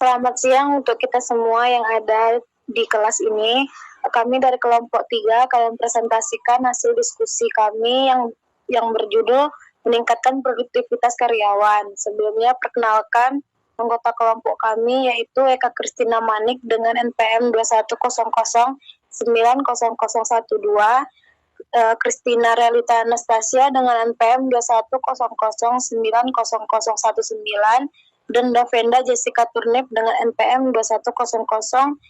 Selamat siang untuk kita semua yang ada di kelas ini. Kami dari kelompok 3 akan presentasikan hasil diskusi kami yang berjudul meningkatkan produktivitas karyawan. Sebelumnya perkenalkan anggota kelompok kami yaitu Eka Kristina Manik dengan NPM 2100900012, Kristina Realita Anastasia dengan NPM 2100900019, dan Davenda Jessica Turnip dengan NPM 2100900050.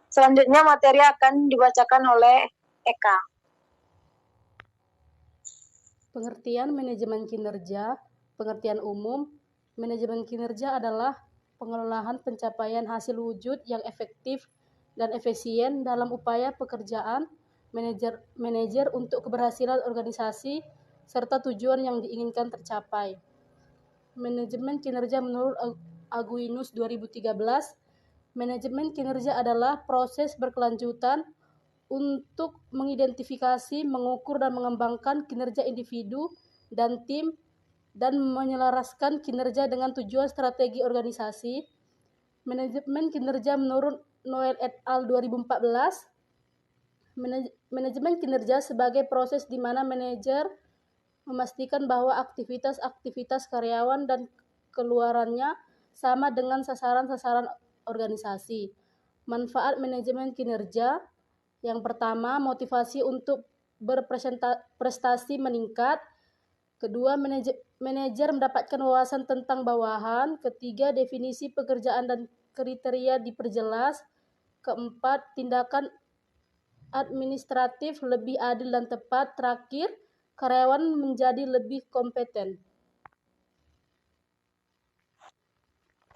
Selanjutnya materi akan dibacakan oleh Eka. Pengertian manajemen kinerja. Pengertian umum, manajemen kinerja adalah pengelolaan pencapaian hasil wujud yang efektif dan efisien dalam upaya pekerjaan manajer untuk keberhasilan organisasi serta tujuan yang diinginkan tercapai. Manajemen kinerja menurut Aguinus 2013, manajemen kinerja adalah proses berkelanjutan untuk mengidentifikasi, mengukur, dan mengembangkan kinerja individu dan tim dan menyelaraskan kinerja dengan tujuan strategi organisasi. Manajemen kinerja menurut Noel et al. 2014, manajemen kinerja sebagai proses di mana manajer memastikan bahwa aktivitas-aktivitas karyawan dan keluarannya sama dengan sasaran-sasaran organisasi. Manfaat manajemen kinerja. Yang pertama, motivasi untuk berprestasi meningkat. Kedua, manajer mendapatkan wawasan tentang bawahan. Ketiga, definisi pekerjaan dan kriteria diperjelas. Keempat, tindakan administratif lebih adil dan tepat. Terakhir, karyawan menjadi lebih kompeten.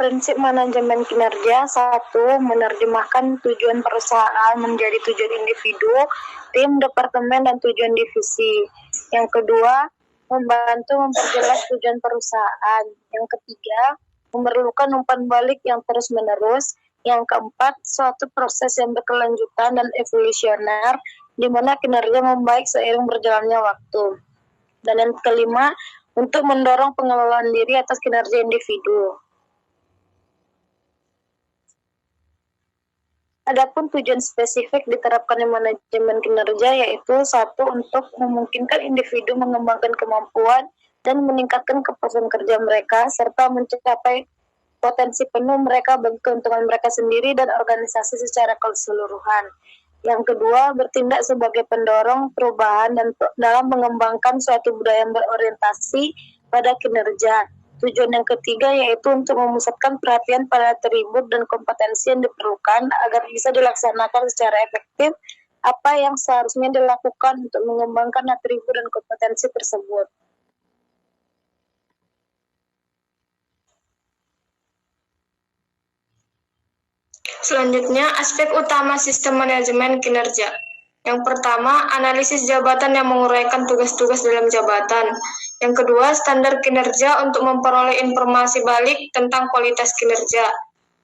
Prinsip manajemen kinerja. 1. Menerjemahkan tujuan perusahaan menjadi tujuan individu, tim, departemen, dan tujuan divisi. Yang kedua, membantu memperjelas tujuan perusahaan. Yang ketiga, memerlukan umpan balik yang terus-menerus. Yang keempat, suatu proses yang berkelanjutan dan evolusioner, di mana kinerja membaik seiring berjalannya waktu. Dan yang kelima, untuk mendorong pengelolaan diri atas kinerja individu. Adapun tujuan spesifik diterapkan di manajemen kinerja yaitu 1. Untuk memungkinkan individu mengembangkan kemampuan dan meningkatkan kepuasan kerja mereka serta mencapai potensi penuh mereka bagi keuntungan mereka sendiri dan organisasi secara keseluruhan. Yang kedua, bertindak sebagai pendorong perubahan dan dalam mengembangkan suatu budaya yang berorientasi pada kinerja. Tujuan yang ketiga yaitu untuk memusatkan perhatian pada atribut dan kompetensi yang diperlukan agar bisa dilaksanakan secara efektif apa yang seharusnya dilakukan untuk mengembangkan atribut dan kompetensi tersebut. Selanjutnya, aspek utama sistem manajemen kinerja. Yang pertama, analisis jabatan yang menguraikan tugas-tugas dalam jabatan. Yang kedua, standar kinerja untuk memperoleh informasi balik tentang kualitas kinerja.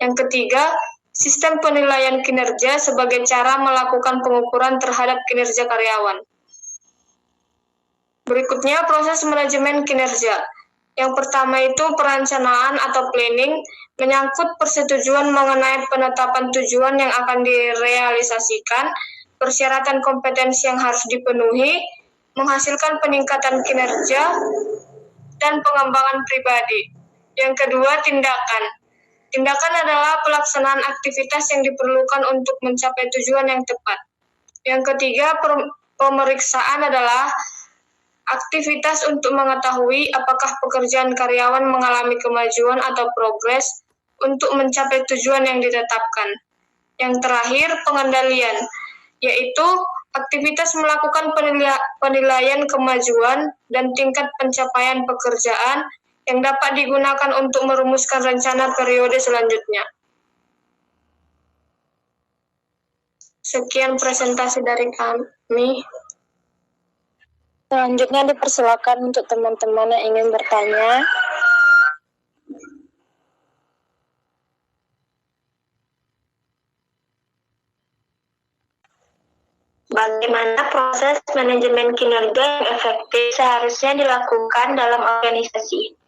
Yang ketiga, sistem penilaian kinerja sebagai cara melakukan pengukuran terhadap kinerja karyawan. Berikutnya, proses manajemen kinerja. Yang pertama itu perencanaan atau planning, menyangkut persetujuan mengenai penetapan tujuan yang akan direalisasikan, persyaratan kompetensi yang harus dipenuhi, menghasilkan peningkatan kinerja, dan pengembangan pribadi. Yang kedua, tindakan. Tindakan adalah pelaksanaan aktivitas yang diperlukan untuk mencapai tujuan yang tepat. Yang ketiga, pemeriksaan adalah aktivitas untuk mengetahui apakah pekerjaan karyawan mengalami kemajuan atau progres untuk mencapai tujuan yang ditetapkan. Yang terakhir, pengendalian, yaitu aktivitas melakukan penilaian kemajuan dan tingkat pencapaian pekerjaan yang dapat digunakan untuk merumuskan rencana periode selanjutnya. Sekian presentasi dari kami. Selanjutnya dipersilakan untuk teman-teman yang ingin bertanya. Bagaimana proses manajemen kinerja yang efektif seharusnya dilakukan dalam organisasi?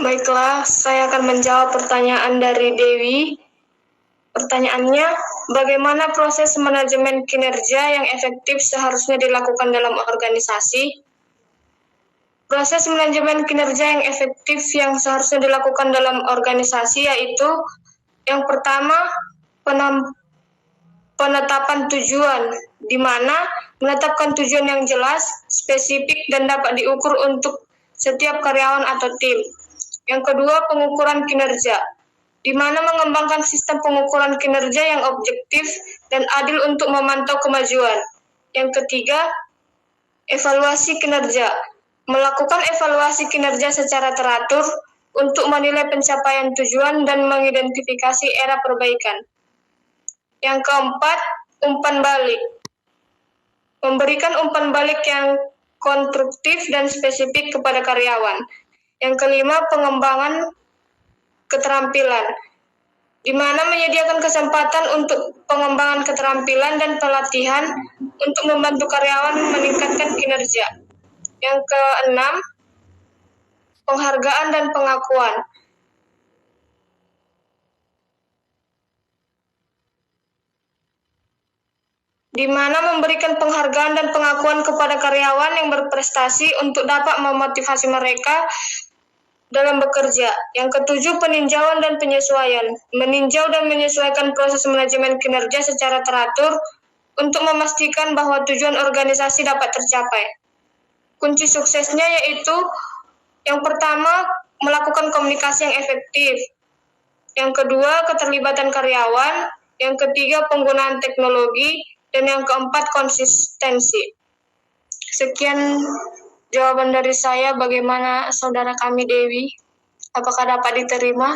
Baiklah, saya akan menjawab pertanyaan dari Dewi. Pertanyaannya, bagaimana proses manajemen kinerja yang efektif seharusnya dilakukan dalam organisasi? Proses manajemen kinerja yang efektif yang seharusnya dilakukan dalam organisasi yaitu yang pertama, penetapan tujuan, di mana menetapkan tujuan yang jelas, spesifik, dan dapat diukur untuk setiap karyawan atau tim. Yang kedua, pengukuran kinerja, di mana mengembangkan sistem pengukuran kinerja yang objektif dan adil untuk memantau kemajuan. Yang ketiga, evaluasi kinerja, melakukan evaluasi kinerja secara teratur untuk menilai pencapaian tujuan dan mengidentifikasi era perbaikan. Yang keempat, umpan balik, memberikan umpan balik yang konstruktif dan spesifik kepada karyawan. Yang kelima, pengembangan keterampilan, di mana menyediakan kesempatan untuk pengembangan keterampilan dan pelatihan untuk membantu karyawan meningkatkan kinerja. Yang keenam, penghargaan dan pengakuan, di mana memberikan penghargaan dan pengakuan kepada karyawan yang berprestasi untuk dapat memotivasi mereka dalam bekerja. Yang ketujuh, peninjauan dan penyesuaian, meninjau dan menyesuaikan proses manajemen kinerja secara teratur untuk memastikan bahwa tujuan organisasi dapat tercapai. Kunci suksesnya yaitu yang pertama, melakukan komunikasi yang efektif. Yang kedua, keterlibatan karyawan. Yang ketiga, penggunaan teknologi. Dan yang keempat, konsistensi. Sekian jawaban dari saya. Bagaimana saudara kami Dewi? Apakah dapat diterima?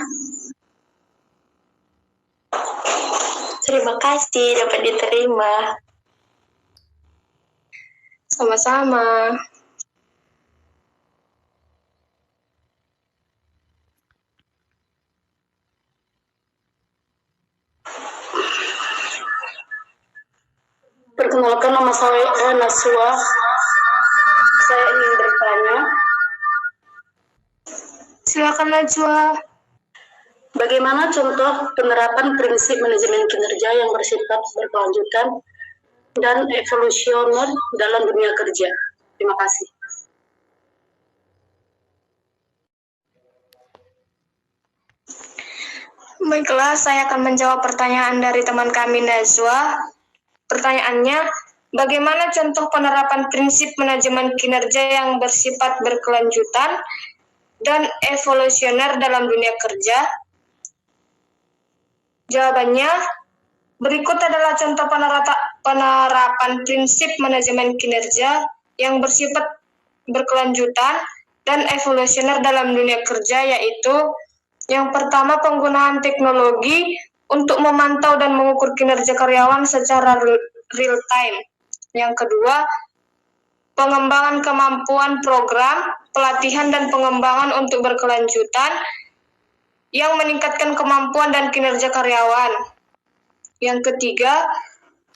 Terima kasih, dapat diterima. Sama-sama. Perkenalkan, nama saya Naswa. Saya ingin bertanya. Silakan Najwa. Bagaimana contoh penerapan prinsip manajemen kinerja yang bersifat berkelanjutan dan evolusioner dalam dunia kerja? Terima kasih. Baiklah, saya akan menjawab pertanyaan dari teman kami Najwa. Pertanyaannya, bagaimana contoh penerapan prinsip manajemen kinerja yang bersifat berkelanjutan dan evolusioner dalam dunia kerja? Jawabannya, berikut adalah contoh penerapan prinsip manajemen kinerja yang bersifat berkelanjutan dan evolusioner dalam dunia kerja, yaitu yang pertama, penggunaan teknologi untuk memantau dan mengukur kinerja karyawan secara real time. Yang kedua, pengembangan kemampuan program, pelatihan dan pengembangan untuk berkelanjutan yang meningkatkan kemampuan dan kinerja karyawan. Yang ketiga,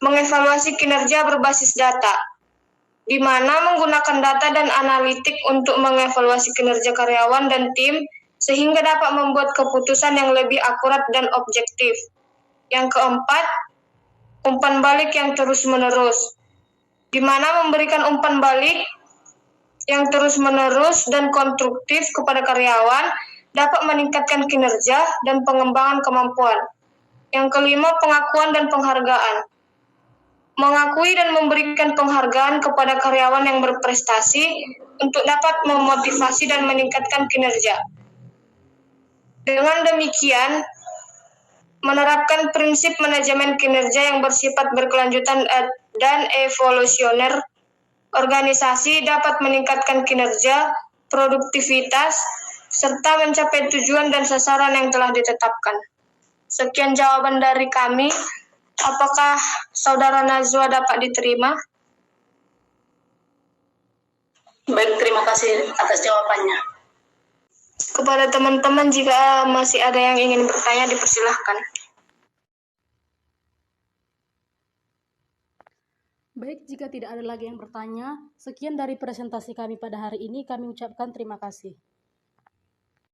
mengevaluasi kinerja berbasis data, di mana menggunakan data dan analitik untuk mengevaluasi kinerja karyawan dan tim sehingga dapat membuat keputusan yang lebih akurat dan objektif. Yang keempat, umpan balik yang terus-menerus, di mana memberikan umpan balik yang terus-menerus dan konstruktif kepada karyawan dapat meningkatkan kinerja dan pengembangan kemampuan. Yang kelima, pengakuan dan penghargaan, mengakui dan memberikan penghargaan kepada karyawan yang berprestasi untuk dapat memotivasi dan meningkatkan kinerja. Dengan demikian, menerapkan prinsip manajemen kinerja yang bersifat berkelanjutan dan evolusioner, organisasi dapat meningkatkan kinerja, produktivitas, serta mencapai tujuan dan sasaran yang telah ditetapkan. Sekian jawaban dari kami. Apakah Saudara Najwa dapat diterima? Baik, terima kasih atas jawabannya. Kepada teman-teman, jika masih ada yang ingin bertanya, dipersilahkan. Baik, jika tidak ada lagi yang bertanya, sekian dari presentasi kami pada hari ini. Kami ucapkan terima kasih.